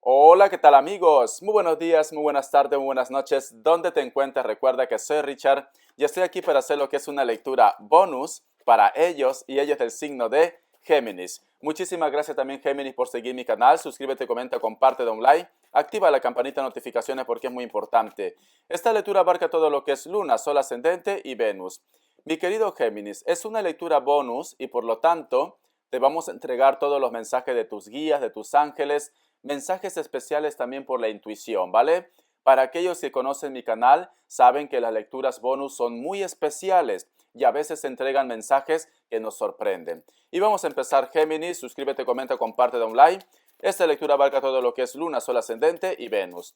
Hola, ¿qué tal amigos? Muy buenos días, muy buenas tardes, muy buenas noches. ¿Dónde te encuentras? Recuerda que soy Richard y estoy aquí para hacer lo que es una lectura bonus para ellos y ellos del signo de Géminis. Muchísimas gracias también Géminis por seguir mi canal. Suscríbete, comenta, comparte, da un like. Activa la campanita de notificaciones porque es muy importante. Esta lectura abarca todo lo que es Luna, Sol ascendente y Venus. Mi querido Géminis, es una lectura bonus y por lo tanto te vamos a entregar todos los mensajes de tus guías, de tus ángeles, mensajes especiales también por la intuición, ¿vale? Para aquellos que conocen mi canal, saben que las lecturas bonus son muy especiales y a veces se entregan mensajes que nos sorprenden. Y vamos a empezar, Géminis. Suscríbete, comenta, comparte, da un like. Esta lectura abarca todo lo que es Luna, Sol ascendente y Venus.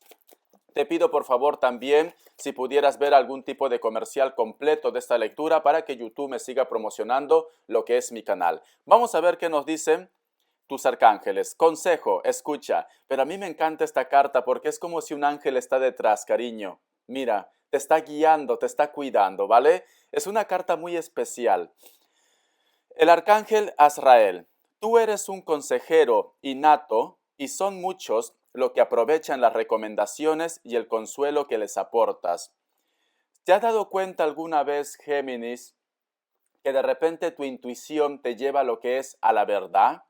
Te pido por favor también si pudieras ver algún tipo de comercial completo de esta lectura para que YouTube me siga promocionando lo que es mi canal. Vamos a ver qué nos dicen tus arcángeles. Consejo, escucha, pero a mí me encanta esta carta porque es como si un ángel está detrás, cariño. Mira, te está guiando, te está cuidando, ¿vale? Es una carta muy especial. El arcángel Azrael, tú eres un consejero innato y son muchos los que aprovechan las recomendaciones y el consuelo que les aportas. ¿Te has dado cuenta alguna vez, Géminis, que de repente tu intuición te lleva a lo que es a la verdad?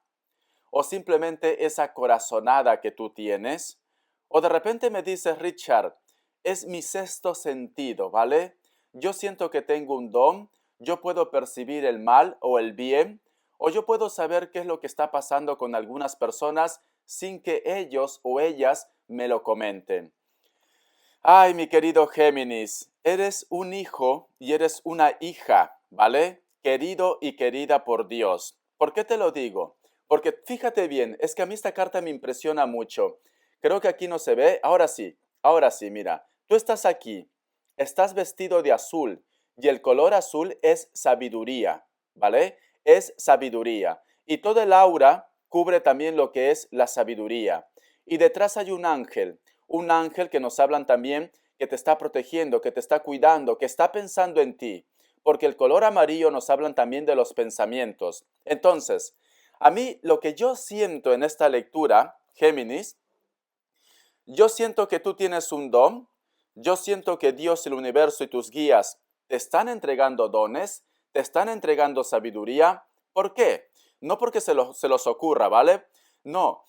¿O simplemente esa corazonada que tú tienes? O de repente me dices, Richard, es mi sexto sentido, ¿vale? Yo siento que tengo un don, yo puedo percibir el mal o el bien, o yo puedo saber qué es lo que está pasando con algunas personas sin que ellos o ellas me lo comenten. Ay, mi querido Géminis, eres un hijo y eres una hija, ¿vale? Querido y querida por Dios. ¿Por qué te lo digo? Porque fíjate bien, es que a mí esta carta me impresiona mucho. Creo que aquí no se ve. Ahora sí, mira. Tú estás aquí, estás vestido de azul y el color azul es sabiduría, ¿vale? Es sabiduría. Y todo el aura cubre también lo que es la sabiduría. Y detrás hay un ángel que nos hablan también que te está protegiendo, que te está cuidando, que está pensando en ti, porque el color amarillo nos hablan también de los pensamientos. Entonces, a mí lo que yo siento en esta lectura, Géminis, yo siento que tú tienes un don, yo siento que Dios, el universo y tus guías te están entregando dones, te están entregando sabiduría. ¿Por qué? No porque se los ocurra, ¿vale? No,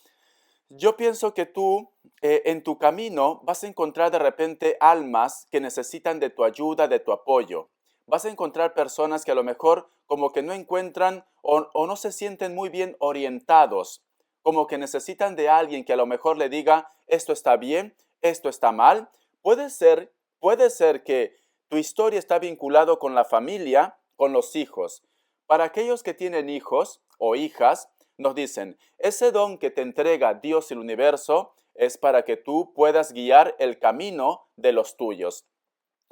yo pienso que tú en tu camino vas a encontrar de repente almas que necesitan de tu ayuda, de tu apoyo. Vas a encontrar personas que a lo mejor como que no encuentran o no se sienten muy bien orientados, como que necesitan de alguien que a lo mejor le diga esto está bien, esto está mal. Puede ser que tu historia está vinculado con la familia, con los hijos. Para aquellos que tienen hijos o hijas, nos dicen, ese don que te entrega Dios y el universo es para que tú puedas guiar el camino de los tuyos.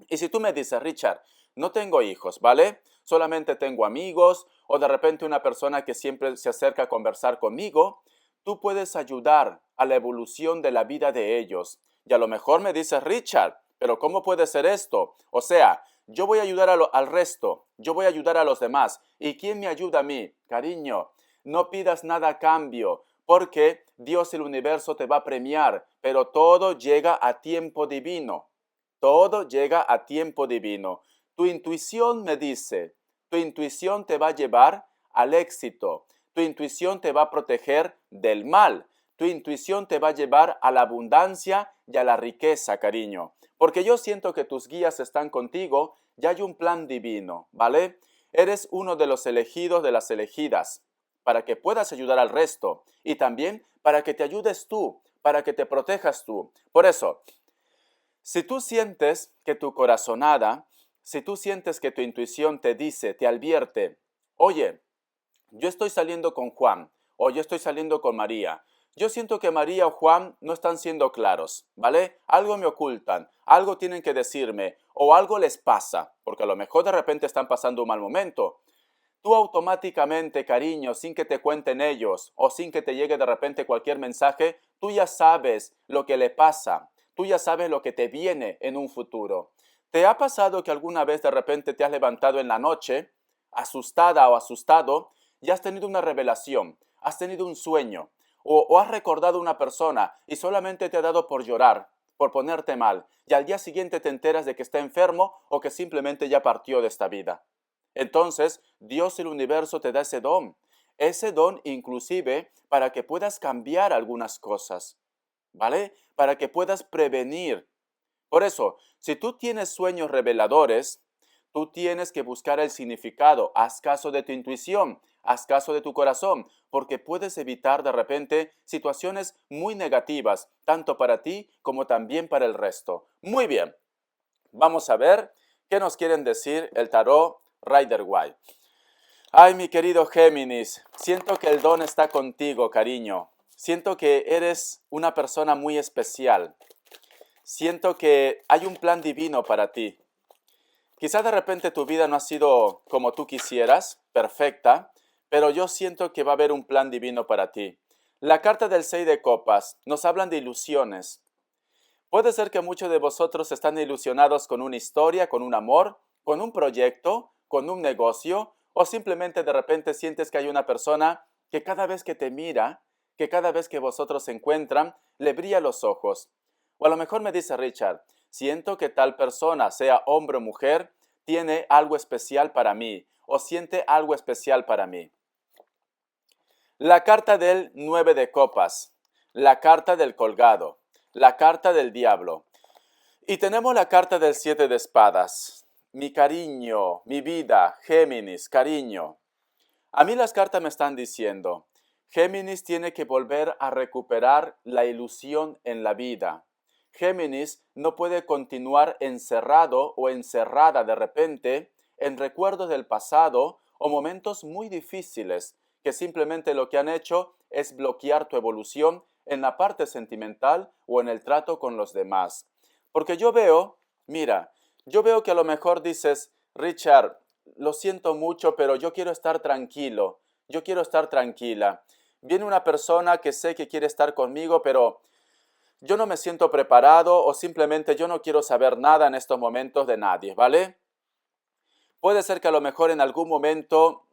Y si tú me dices, Richard, no tengo hijos, ¿vale? Solamente tengo amigos o de repente una persona que siempre se acerca a conversar conmigo, tú puedes ayudar a la evolución de la vida de ellos. Y a lo mejor me dices, Richard, pero ¿cómo puede ser esto? O sea, yo voy a ayudar al resto, yo voy a ayudar a los demás. ¿Y quién me ayuda a mí? Cariño, no pidas nada a cambio, porque Dios y el universo te va a premiar, pero todo llega a tiempo divino. Todo llega a tiempo divino. Tu intuición me dice, tu intuición te va a llevar al éxito. Tu intuición te va a proteger del mal. Tu intuición te va a llevar a la abundancia y a la riqueza, cariño. Porque yo siento que tus guías están contigo y hay un plan divino, ¿vale? Eres uno de los elegidos de las elegidas para que puedas ayudar al resto y también para que te ayudes tú, para que te protejas tú. Por eso, si tú sientes que tu corazonada, si tú sientes que tu intuición te dice, te advierte, oye, yo estoy saliendo con Juan o yo estoy saliendo con María. Yo siento que María o Juan no están siendo claros, ¿vale? Algo me ocultan, algo tienen que decirme o algo les pasa, porque a lo mejor de repente están pasando un mal momento. Tú automáticamente, cariño, sin que te cuenten ellos o sin que te llegue de repente cualquier mensaje, tú ya sabes lo que le pasa, tú ya sabes lo que te viene en un futuro. ¿Te ha pasado que alguna vez de repente te has levantado en la noche, asustada o asustado, y has tenido una revelación, has tenido un sueño, o has recordado a una persona y solamente te ha dado por llorar, por ponerte mal, y al día siguiente te enteras de que está enfermo o que simplemente ya partió de esta vida. Entonces, Dios y el universo te da ese don inclusive para que puedas cambiar algunas cosas, ¿vale? Para que puedas prevenir. Por eso, si tú tienes sueños reveladores, tú tienes que buscar el significado. Haz caso de tu intuición, haz caso de tu corazón, porque puedes evitar de repente situaciones muy negativas, tanto para ti como también para el resto. Muy bien, vamos a ver qué nos quieren decir el tarot Rider-Waite. Ay, mi querido Géminis, siento que el don está contigo, cariño. Siento que eres una persona muy especial. Siento que hay un plan divino para ti. Quizá de repente tu vida no ha sido como tú quisieras, perfecta, pero yo siento que va a haber un plan divino para ti. La carta del 6 de copas nos hablan de ilusiones. Puede ser que muchos de vosotros están ilusionados con una historia, con un amor, con un proyecto, con un negocio, o simplemente de repente sientes que hay una persona que cada vez que te mira, que cada vez que vosotros se encuentran, le brilla los ojos. O a lo mejor me dice Richard, siento que tal persona, sea hombre o mujer, tiene algo especial para mí, o siente algo especial para mí. La carta del 9 de copas, la carta del colgado, la carta del diablo. Y tenemos la carta del 7 de espadas. Mi cariño, mi vida, Géminis, cariño. A mí las cartas me están diciendo, Géminis tiene que volver a recuperar la ilusión en la vida. Géminis no puede continuar encerrado o encerrada de repente en recuerdos del pasado o momentos muy difíciles que simplemente lo que han hecho es bloquear tu evolución en la parte sentimental o en el trato con los demás. Porque yo veo, mira, yo veo que a lo mejor dices, Richard, lo siento mucho, pero yo quiero estar tranquilo, yo quiero estar tranquila. Viene una persona que sé que quiere estar conmigo, pero yo no me siento preparado o simplemente yo no quiero saber nada en estos momentos de nadie, ¿vale? Puede ser que a lo mejor en algún momento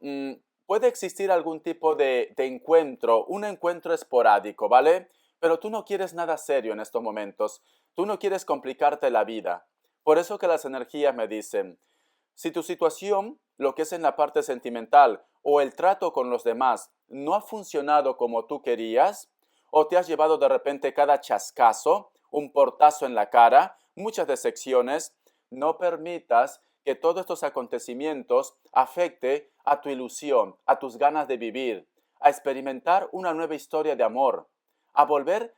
puede existir algún tipo de encuentro, un encuentro esporádico, ¿vale? Pero tú no quieres nada serio en estos momentos. Tú no quieres complicarte la vida. Por eso que las energías me dicen, si tu situación, lo que es en la parte sentimental o el trato con los demás, no ha funcionado como tú querías, o te has llevado de repente cada chascazo, un portazo en la cara, muchas decepciones, no permitas que todos estos acontecimientos afecte a tu ilusión, a tus ganas de vivir, a experimentar una nueva historia de amor, a volver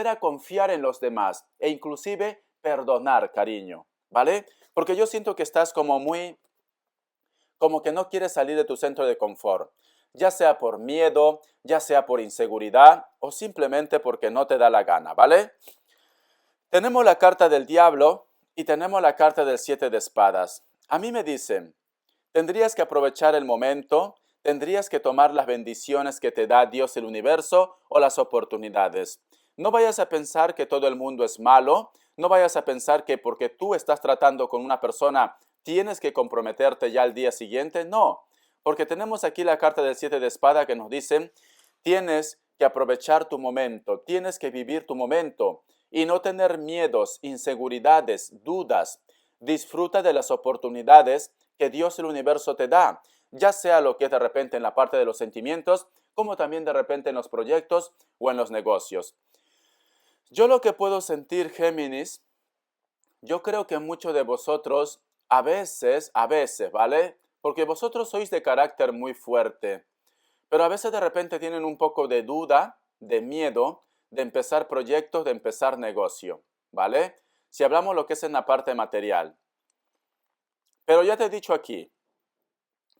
a confiar en los demás e inclusive perdonar, cariño, ¿vale? Porque yo siento que estás como que no quieres salir de tu centro de confort, ya sea por miedo, ya sea por inseguridad o simplemente porque no te da la gana, ¿vale? Tenemos la carta del diablo y tenemos la carta del 7 de espadas. A mí me dicen, tendrías que aprovechar el momento, tendrías que tomar las bendiciones que te da Dios el universo o las oportunidades. No vayas a pensar que todo el mundo es malo, no vayas a pensar que porque tú estás tratando con una persona tienes que comprometerte ya al día siguiente. No, porque tenemos aquí la carta del 7 de espada que nos dice, tienes que aprovechar tu momento, tienes que vivir tu momento y no tener miedos, inseguridades, dudas. Disfruta de las oportunidades que Dios y el universo te da, ya sea lo que es de repente en la parte de los sentimientos, como también de repente en los proyectos o en los negocios. Yo lo que puedo sentir, Géminis, yo creo que muchos de vosotros, a veces, ¿vale? Porque vosotros sois de carácter muy fuerte, pero a veces de repente tienen un poco de duda, de miedo, de empezar proyectos, de empezar negocio, ¿vale? Si hablamos lo que es en la parte material. Pero ya te he dicho aquí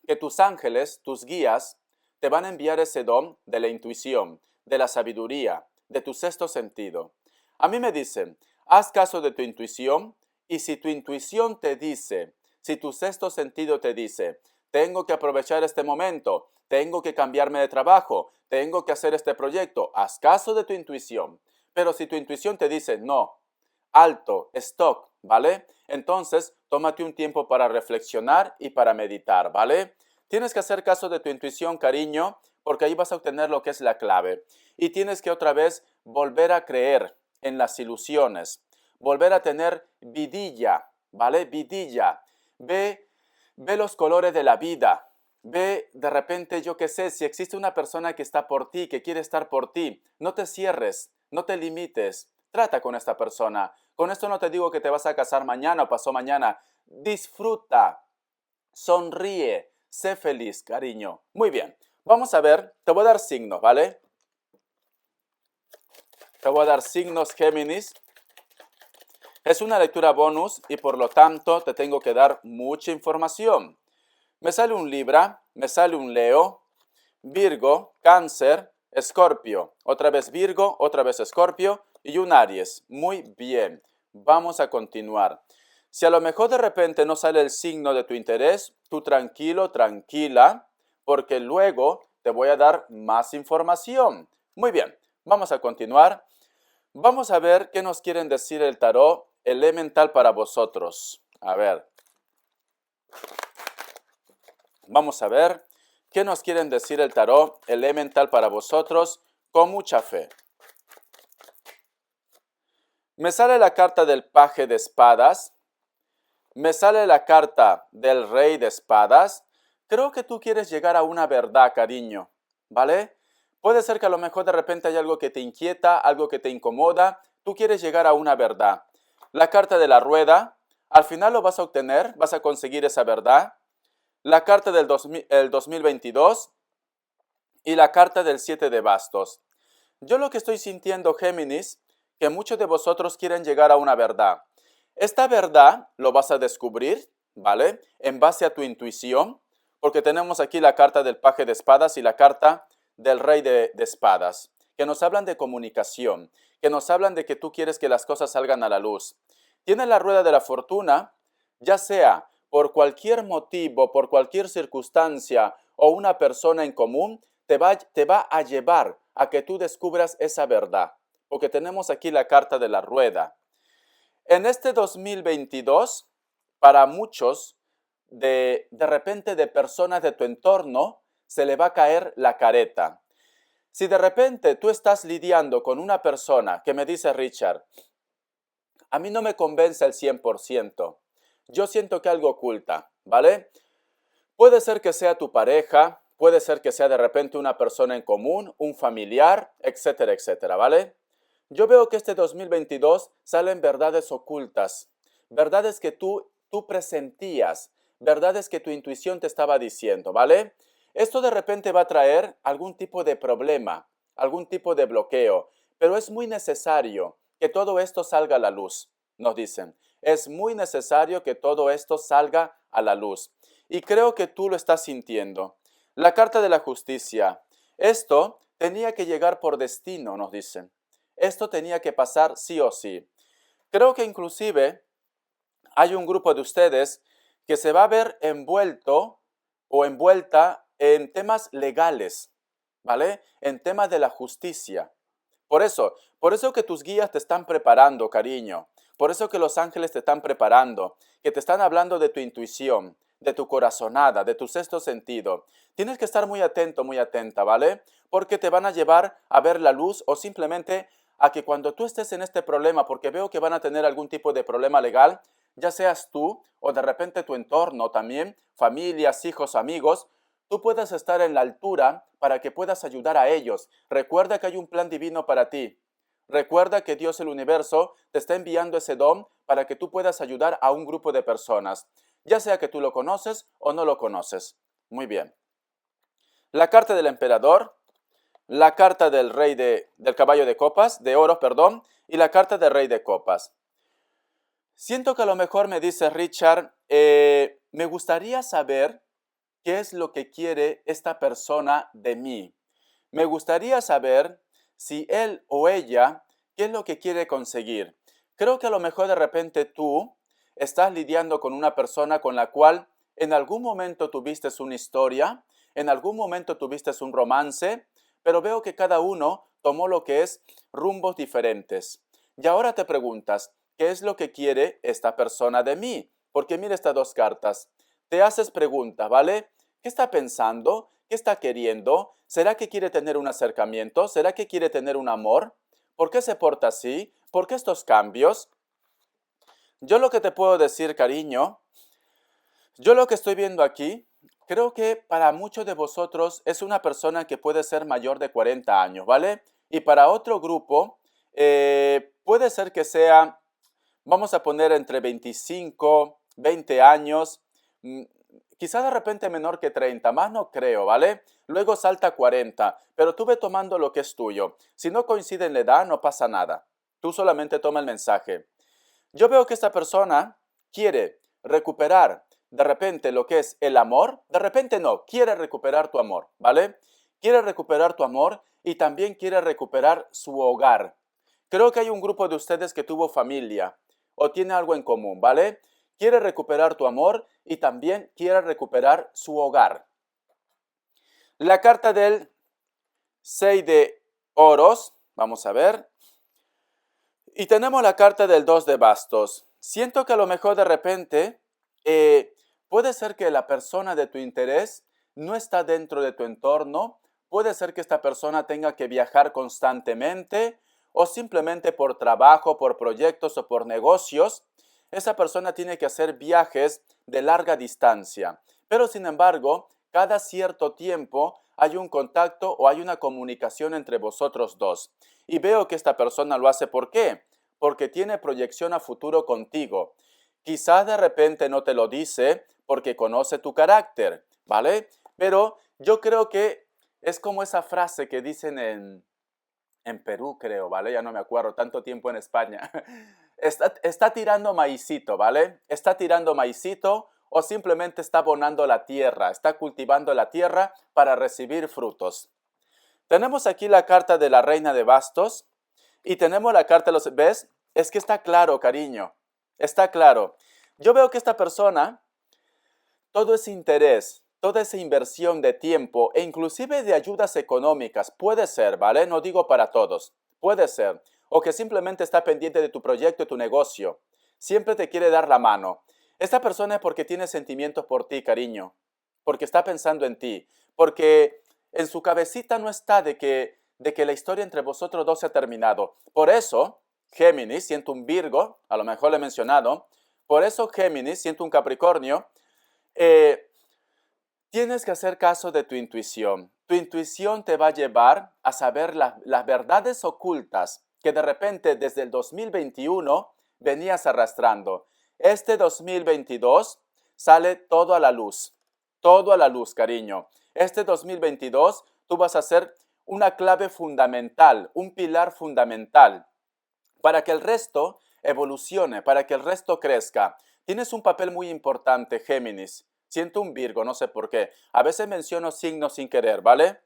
que tus ángeles, tus guías, te van a enviar ese don de la intuición, de la sabiduría, de tu sexto sentido. A mí me dicen, haz caso de tu intuición y si tu intuición te dice, si tu sexto sentido te dice, tengo que aprovechar este momento, tengo que cambiarme de trabajo, tengo que hacer este proyecto, haz caso de tu intuición. Pero si tu intuición te dice, no, alto, stop, ¿vale? Entonces, tómate un tiempo para reflexionar y para meditar, ¿vale? Tienes que hacer caso de tu intuición, cariño, porque ahí vas a obtener lo que es la clave. Y tienes que otra vez volver a creer en las ilusiones, volver a tener vidilla, ¿vale? Vidilla. Ve los colores de la vida. Ve de repente, yo qué sé, si existe una persona que está por ti, que quiere estar por ti, no te cierres, no te limites. Trata con esta persona. Con esto no te digo que te vas a casar mañana o pasó mañana. Disfruta, sonríe, sé feliz, cariño. Muy bien, vamos a ver, te voy a dar signos, ¿vale? Te voy a dar signos, Géminis. Es una lectura bonus y por lo tanto te tengo que dar mucha información. Me sale un Libra, me sale un Leo, Virgo, Cáncer, Escorpio. Otra vez Virgo, otra vez Escorpio y un Aries. Muy bien, vamos a continuar. Si a lo mejor de repente no sale el signo de tu interés, tú tranquilo, tranquila, porque luego te voy a dar más información. Muy bien, vamos a continuar. Vamos a ver qué nos quieren decir el tarot elemental para vosotros. A ver. Vamos a ver qué nos quieren decir el tarot elemental para vosotros con mucha fe. Me sale la carta del paje de espadas. Me sale la carta del rey de espadas. Creo que tú quieres llegar a una verdad, cariño, ¿vale? Puede ser que a lo mejor de repente hay algo que te inquieta, algo que te incomoda. Tú quieres llegar a una verdad. La carta de la rueda, al final lo vas a obtener, vas a conseguir esa verdad. La carta del 2022 y la carta del 7 de bastos. Yo lo que estoy sintiendo, Géminis, que muchos de vosotros quieren llegar a una verdad. Esta verdad lo vas a descubrir, ¿vale? En base a tu intuición, porque tenemos aquí la carta del paje de espadas y la carta del rey de espadas, que nos hablan de comunicación, que nos hablan de que tú quieres que las cosas salgan a la luz. Tienes la rueda de la fortuna, ya sea por cualquier motivo, por cualquier circunstancia o una persona en común, te va a llevar a que tú descubras esa verdad, porque tenemos aquí la carta de la rueda. En este 2022, para muchos, de repente de personas de tu entorno, se le va a caer la careta. Si de repente tú estás lidiando con una persona que me dice, Richard, a mí no me convence al 100%, yo siento que algo oculta, ¿vale? Puede ser que sea tu pareja, puede ser que sea de repente una persona en común, un familiar, etcétera, etcétera, ¿vale? Yo veo que este 2022 salen verdades ocultas, verdades que tú presentías, verdades que tu intuición te estaba diciendo, ¿vale? Esto de repente va a traer algún tipo de problema, algún tipo de bloqueo, pero es muy necesario que todo esto salga a la luz, nos dicen. Es muy necesario que todo esto salga a la luz. Y creo que tú lo estás sintiendo. La carta de la justicia. Esto tenía que llegar por destino, nos dicen. Esto tenía que pasar sí o sí. Creo que inclusive hay un grupo de ustedes que se va a ver envuelto o envuelta en temas legales, ¿vale? En temas de la justicia. Por eso que tus guías te están preparando, cariño. Por eso que los ángeles te están preparando, que te están hablando de tu intuición, de tu corazonada, de tu sexto sentido. Tienes que estar muy atento, muy atenta, ¿vale? Porque te van a llevar a ver la luz o simplemente a que cuando tú estés en este problema, porque veo que van a tener algún tipo de problema legal, ya seas tú o de repente tu entorno también, familias, hijos, amigos, tú puedas estar en la altura para que puedas ayudar a ellos. Recuerda que hay un plan divino para ti. Recuerda que Dios, el universo, te está enviando ese don para que tú puedas ayudar a un grupo de personas, ya sea que tú lo conoces o no lo conoces. Muy bien. La carta del emperador, la carta del del caballo de copas, de oro, perdón, y la carta del rey de copas. Siento que a lo mejor me dice Richard, me gustaría saber qué es lo que quiere esta persona de mí. Me gustaría saber si él o ella, qué es lo que quiere conseguir. Creo que a lo mejor de repente tú estás lidiando con una persona con la cual en algún momento tuviste una historia, en algún momento tuviste un romance, pero veo que cada uno tomó lo que es rumbos diferentes. Y ahora te preguntas, ¿qué es lo que quiere esta persona de mí? Porque mira estas dos cartas. Te haces preguntas, ¿vale? ¿Qué está pensando? ¿Qué está queriendo? ¿Será que quiere tener un acercamiento? ¿Será que quiere tener un amor? ¿Por qué se porta así? ¿Por qué estos cambios? Yo lo que te puedo decir, cariño, yo lo que estoy viendo aquí, creo que para muchos de vosotros es una persona que puede ser mayor de 40 años, ¿vale? Y para otro grupo, puede ser que sea, vamos a poner entre 25, 20 años, mm, quizá de repente menor que 30, más no creo, ¿vale? Luego salta a 40, pero tú ve tomando lo que es tuyo. Si no coincide en la edad, no pasa nada. Tú solamente toma el mensaje. Yo veo que esta persona quiere recuperar de repente lo que es el amor, de repente no, quiere recuperar tu amor, ¿vale? Quiere recuperar tu amor y también quiere recuperar su hogar. Creo que hay un grupo de ustedes que tuvo familia o tiene algo en común, ¿vale? Quiere recuperar tu amor y también quiere recuperar su hogar. La carta del 6 de oros, vamos a ver. Y tenemos la carta del 2 de bastos. Siento que a lo mejor de repente puede ser que la persona de tu interés no está dentro de tu entorno. Puede ser que esta persona tenga que viajar constantemente o simplemente por trabajo, por proyectos o por negocios. Esa persona tiene que hacer viajes de larga distancia. Pero sin embargo, cada cierto tiempo hay un contacto o hay una comunicación entre vosotros dos. Y veo que esta persona lo hace. ¿Por qué? Porque tiene proyección a futuro contigo. Quizás de repente no te lo dice porque conoce tu carácter, ¿vale? Pero yo creo que es como esa frase que dicen en Perú, creo, ¿vale? Ya no me acuerdo, tanto tiempo en España. Está tirando maicito, ¿vale? Está tirando maicito o simplemente está abonando la tierra, está cultivando la tierra para recibir frutos. Tenemos aquí la carta de la reina de bastos y tenemos la carta de los... ¿Ves? Es que está claro, cariño. Está claro. Yo veo que esta persona, todo ese interés, toda esa inversión de tiempo e inclusive de ayudas económicas, puede ser, ¿vale? No digo para todos, puede ser. O que simplemente está pendiente de tu proyecto y tu negocio. Siempre te quiere dar la mano. Esta persona es porque tiene sentimientos por ti, cariño. Porque está pensando en ti. Porque en su cabecita no está de que la historia entre vosotros dos se ha terminado. Por eso, Géminis, siento un Virgo, a lo mejor le he mencionado. Por eso, Géminis, siento un Capricornio. eh, Tienes que hacer caso de tu intuición. Tu intuición te va a llevar a saber las verdades ocultas que de repente desde el 2021 venías arrastrando. Este 2022 sale todo a la luz, cariño. Este 2022 tú vas a ser una clave fundamental, un pilar fundamental para que el resto evolucione, para que el resto crezca. Tienes un papel muy importante, Géminis. Siento un Virgo, no sé por qué. A veces menciono signos sin querer, ¿vale?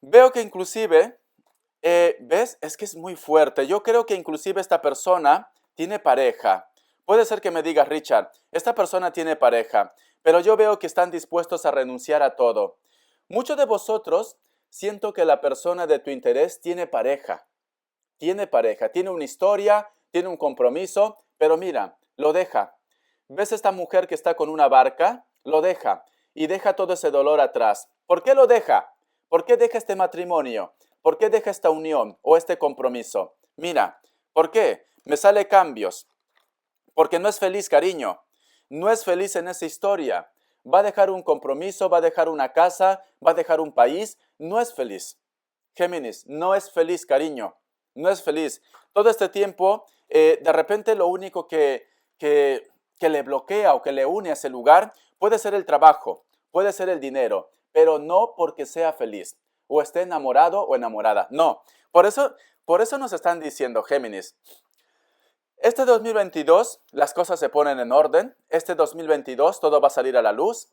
Veo que inclusive, ¿ves? Es que es muy fuerte. Yo creo que inclusive esta persona tiene pareja. Puede ser que me digas, Richard, esta persona tiene pareja, pero yo veo que están dispuestos a renunciar a todo. Muchos de vosotros siento que la persona de tu interés tiene pareja, tiene una historia, tiene un compromiso, pero mira, lo deja. ¿Ves esta mujer que está con una barca? Lo deja y deja todo ese dolor atrás. ¿Por qué lo deja? ¿Por qué deja este matrimonio? ¿Por qué deja esta unión o este compromiso? Mira, ¿por qué? Me sale cambios. Porque no es feliz, cariño. No es feliz en esa historia. Va a dejar un compromiso, va a dejar una casa, va a dejar un país. No es feliz. Géminis, no es feliz, cariño. No es feliz. Todo este tiempo, de repente lo único que le bloquea o que le une a ese lugar puede ser el trabajo, puede ser el dinero, pero no porque sea feliz o esté enamorado o enamorada. No. Por eso nos están diciendo, Géminis, este 2022 las cosas se ponen en orden. Este 2022 todo va a salir a la luz.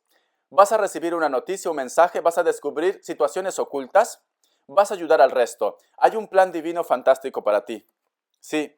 Vas a recibir una noticia, un mensaje, vas a descubrir situaciones ocultas, vas a ayudar al resto. Hay un plan divino fantástico para ti. Sí,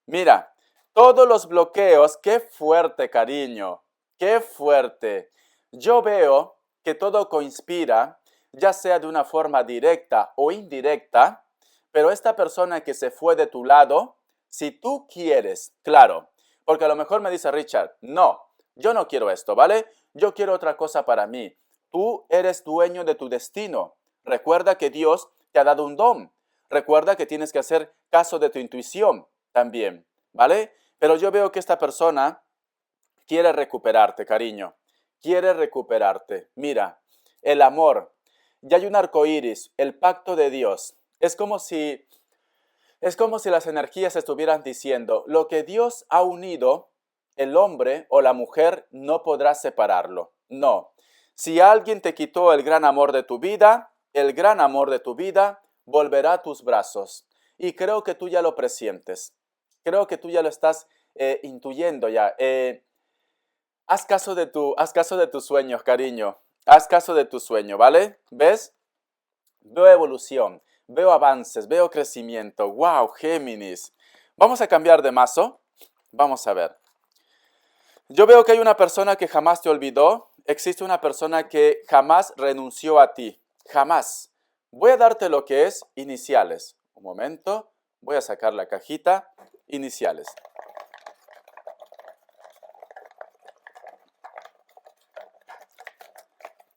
mira, todos los bloqueos, qué fuerte, cariño, qué fuerte. Yo veo que todo conspira, ya sea de una forma directa o indirecta, pero esta persona que se fue de tu lado, si tú quieres, claro, porque a lo mejor me dice Richard, no, yo no quiero esto, ¿vale? Yo quiero otra cosa para mí. Tú eres dueño de tu destino. Recuerda que Dios te ha dado un don. Recuerda que tienes que hacer caso de tu intuición también, ¿vale? Pero yo veo que esta persona quiere recuperarte, cariño. Quiere recuperarte. Mira, el amor. Ya hay un arco iris, el pacto de Dios. Es como si las energías estuvieran diciendo, lo que Dios ha unido, el hombre o la mujer no podrá separarlo. No. Si alguien te quitó el gran amor de tu vida, el gran amor de tu vida volverá a tus brazos. Y creo que tú ya lo presientes. Creo que tú ya lo estás intuyendo ya. Haz caso de tus sueños, cariño. Haz caso de tu sueño, ¿vale? ¿Ves? Veo evolución, veo avances, veo crecimiento. ¡Wow, Géminis! Vamos a cambiar de mazo. Vamos a ver. Yo veo que hay una persona que jamás te olvidó. Existe una persona que jamás renunció a ti. Jamás. Voy a darte lo que es iniciales. Un momento. Voy a sacar la cajita. Iniciales.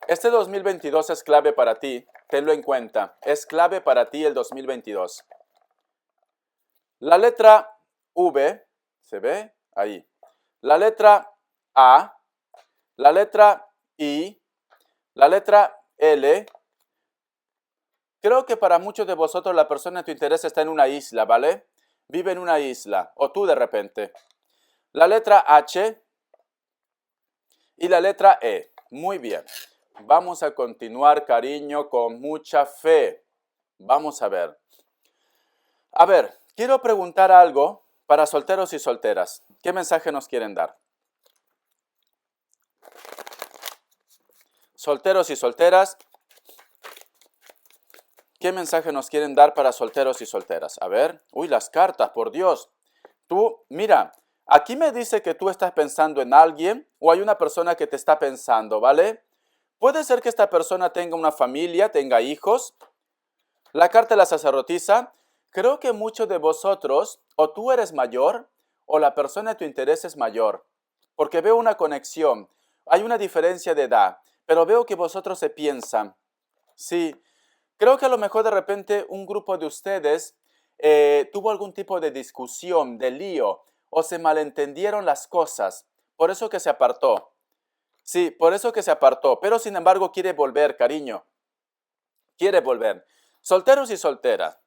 Este 2022 es clave para ti. Tenlo en cuenta. Es clave para ti el 2022. La letra V, ¿se ve? Ahí. La letra A, la letra I, la letra L. Creo que para muchos de vosotros la persona de tu interés está en una isla, ¿vale? Vive en una isla, o tú de repente. La letra H y la letra E. Muy bien. Vamos a continuar, cariño, con mucha fe. Vamos a ver. A ver, quiero preguntar algo para solteros y solteras. ¿Qué mensaje nos quieren dar? Solteros y solteras. ¿Qué mensaje nos quieren dar para solteros y solteras? A ver. Uy, las cartas, por Dios. Tú, mira, aquí me dice que tú estás pensando en alguien o hay una persona que te está pensando, ¿vale? Puede ser que esta persona tenga una familia, tenga hijos. La carta de la sacerdotisa. Creo que muchos de vosotros, o tú eres mayor, o la persona de tu interés es mayor. Porque veo una conexión. Hay una diferencia de edad. Pero veo que vosotros se piensan. Sí, creo que a lo mejor de repente un grupo de ustedes tuvo algún tipo de discusión, de lío, o se malentendieron las cosas. Por eso que se apartó. Sí, por eso que se apartó. Pero sin embargo quiere volver, cariño. Quiere volver. Solteros y solteras.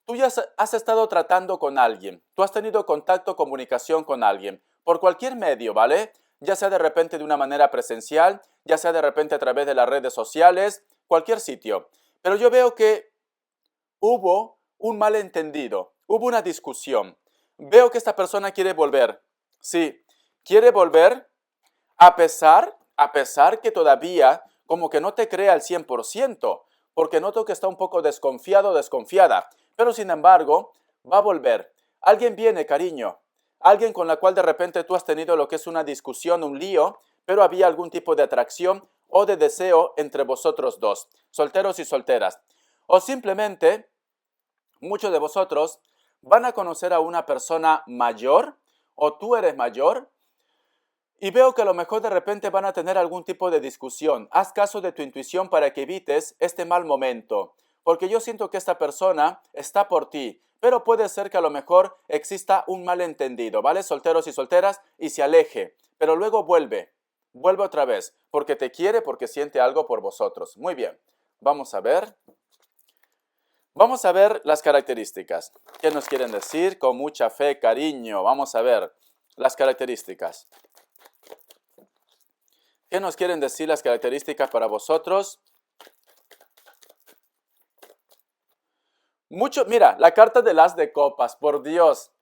Tú ya has estado tratando con alguien. Tú has tenido contacto, comunicación con alguien. Por cualquier medio, ¿vale? Ya sea de repente de una manera presencial, ya sea de repente a través de las redes sociales, cualquier sitio. Pero yo veo que hubo un malentendido, hubo una discusión. Veo que esta persona quiere volver. Sí, quiere volver a pesar que todavía como que no te cree al 100%, porque noto que está un poco desconfiado o desconfiada. Pero sin embargo, va a volver. Alguien viene, cariño. Alguien con la cual de repente tú has tenido lo que es una discusión, un lío, pero había algún tipo de atracción o de deseo entre vosotros dos, solteros y solteras. O simplemente, muchos de vosotros van a conocer a una persona mayor, o tú eres mayor, y veo que a lo mejor de repente van a tener algún tipo de discusión. Haz caso de tu intuición para que evites este mal momento. Porque yo siento que esta persona está por ti. Pero puede ser que a lo mejor exista un malentendido, ¿vale? Solteros y solteras, y se aleje. Pero luego vuelve. Vuelve otra vez. Porque te quiere, porque siente algo por vosotros. Muy bien. Vamos a ver. Vamos a ver las características. ¿Qué nos quieren decir? Con mucha fe, cariño. Vamos a ver las características. ¿Qué nos quieren decir las características para vosotros? Mira, la carta del as de copas, por Dios.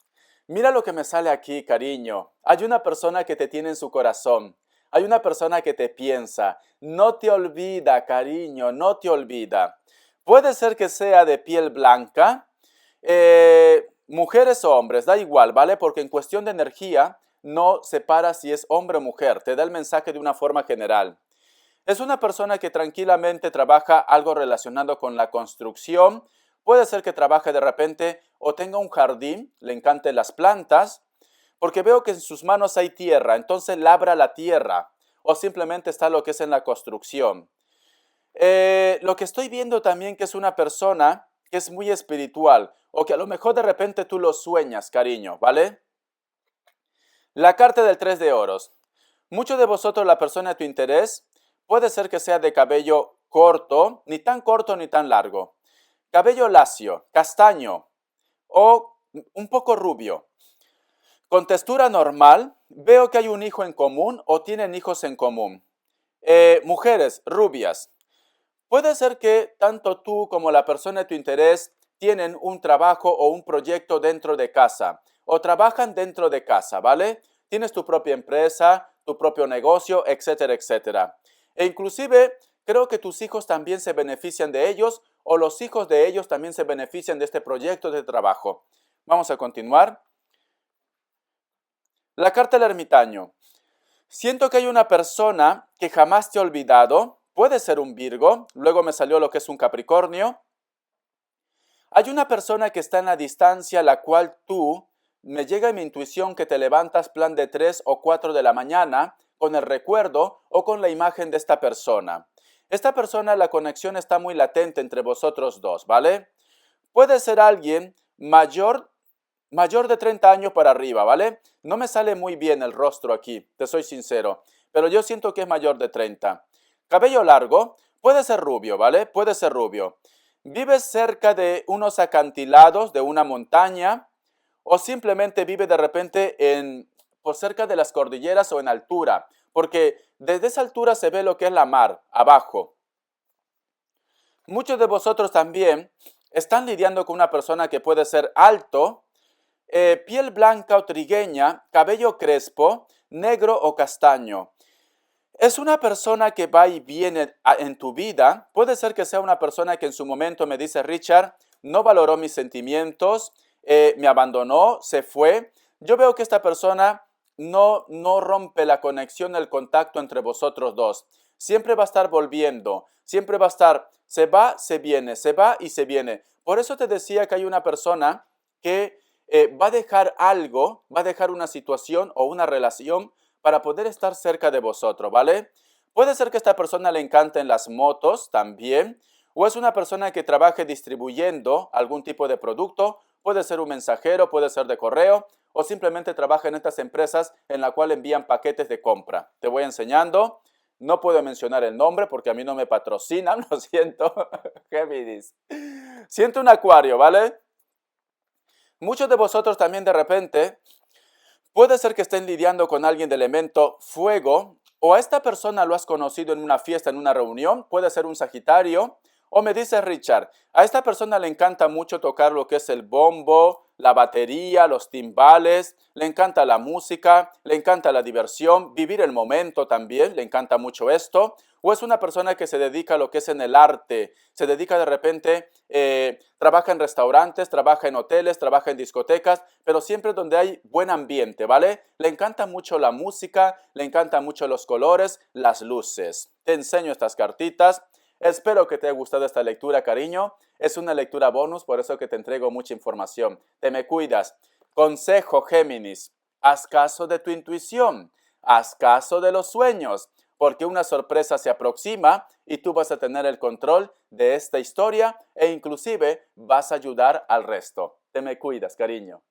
Mira lo que me sale aquí, cariño. Hay una persona que te tiene en su corazón. Hay una persona que te piensa. No te olvida, cariño, no te olvida. Puede ser que sea de piel blanca, mujeres o hombres, da igual, ¿vale? Porque en cuestión de energía no separa si es hombre o mujer, te da el mensaje de una forma general. Es una persona que tranquilamente trabaja algo relacionado con la construcción. Puede ser que trabaje de repente o tenga un jardín, le encanten las plantas, porque veo que en sus manos hay tierra, entonces labra la tierra o simplemente está lo que es en la construcción. Lo que estoy viendo también que es una persona que es muy espiritual o que a lo mejor de repente tú lo sueñas, cariño, ¿vale? La carta del 3 de oros. Muchos de vosotros, la persona de tu interés, puede ser que sea de cabello corto ni tan largo. Cabello lacio, castaño o un poco rubio. Con textura normal, veo que hay un hijo en común o tienen hijos en común. Mujeres rubias. Puede ser que tanto tú como la persona de tu interés tienen un trabajo o un proyecto dentro de casa o trabajan dentro de casa, ¿vale? Tienes tu propia empresa, tu propio negocio, etcétera, etcétera. E inclusive creo que tus hijos también se benefician de ellos o los hijos de ellos también se benefician de este proyecto de trabajo. Vamos a continuar. La carta del ermitaño. Siento que hay una persona que jamás te ha olvidado. Puede ser un Virgo. Luego me salió lo que es un Capricornio. Hay una persona que está en la distancia, la cual tú, me llega mi intuición que te levantas plan de 3 o 4 de la mañana con el recuerdo o con la imagen de esta persona. Esta persona, la conexión está muy latente entre vosotros dos, ¿vale? Puede ser alguien mayor de 30 años para arriba, ¿vale? No me sale muy bien el rostro aquí, te soy sincero, pero yo siento que es mayor de 30. Cabello largo, puede ser rubio, ¿vale? Puede ser rubio. ¿Vives cerca de unos acantilados, de una montaña? ¿O simplemente vive de repente por cerca de las cordilleras o en altura? Porque desde esa altura se ve lo que es la mar, abajo. Muchos de vosotros también están lidiando con una persona que puede ser alto, piel blanca o trigueña, cabello crespo, negro o castaño. Es una persona que va y viene en tu vida. Puede ser que sea una persona que en su momento me dice, Richard, no valoró mis sentimientos, me abandonó, se fue. Yo veo que esta persona no rompe la conexión, el contacto entre vosotros dos. Siempre va a estar volviendo, siempre va a estar, se va, se viene, se va y se viene. Por eso te decía que hay una persona que va a dejar algo, va a dejar una situación o una relación para poder estar cerca de vosotros, ¿vale? Puede ser que a esta persona le encanten las motos también, o es una persona que trabaje distribuyendo algún tipo de producto, puede ser un mensajero, puede ser de correo, o simplemente trabaja en estas empresas en la cual envían paquetes de compra. Te voy enseñando. No puedo mencionar el nombre porque a mí no me patrocinan, lo siento. Géminis. Siento un acuario, ¿vale? Muchos de vosotros también de repente puede ser que estén lidiando con alguien de elemento fuego o a esta persona lo has conocido en una fiesta, en una reunión, puede ser un Sagitario. O me dice Richard, a esta persona le encanta mucho tocar lo que es el bombo, la batería, los timbales, le encanta la música, le encanta la diversión, vivir el momento también, le encanta mucho esto. O es una persona que se dedica a lo que es en el arte, se dedica de repente, trabaja en restaurantes, trabaja en hoteles, trabaja en discotecas, pero siempre donde hay buen ambiente, ¿vale? Le encanta mucho la música, le encantan mucho los colores, las luces. Te enseño estas cartitas. Espero que te haya gustado esta lectura, cariño. Es una lectura bonus, por eso que te entrego mucha información. Te me cuidas. Consejo, Géminis. Haz caso de tu intuición. Haz caso de los sueños, porque una sorpresa se aproxima y tú vas a tener el control de esta historia e inclusive vas a ayudar al resto. Te me cuidas, cariño.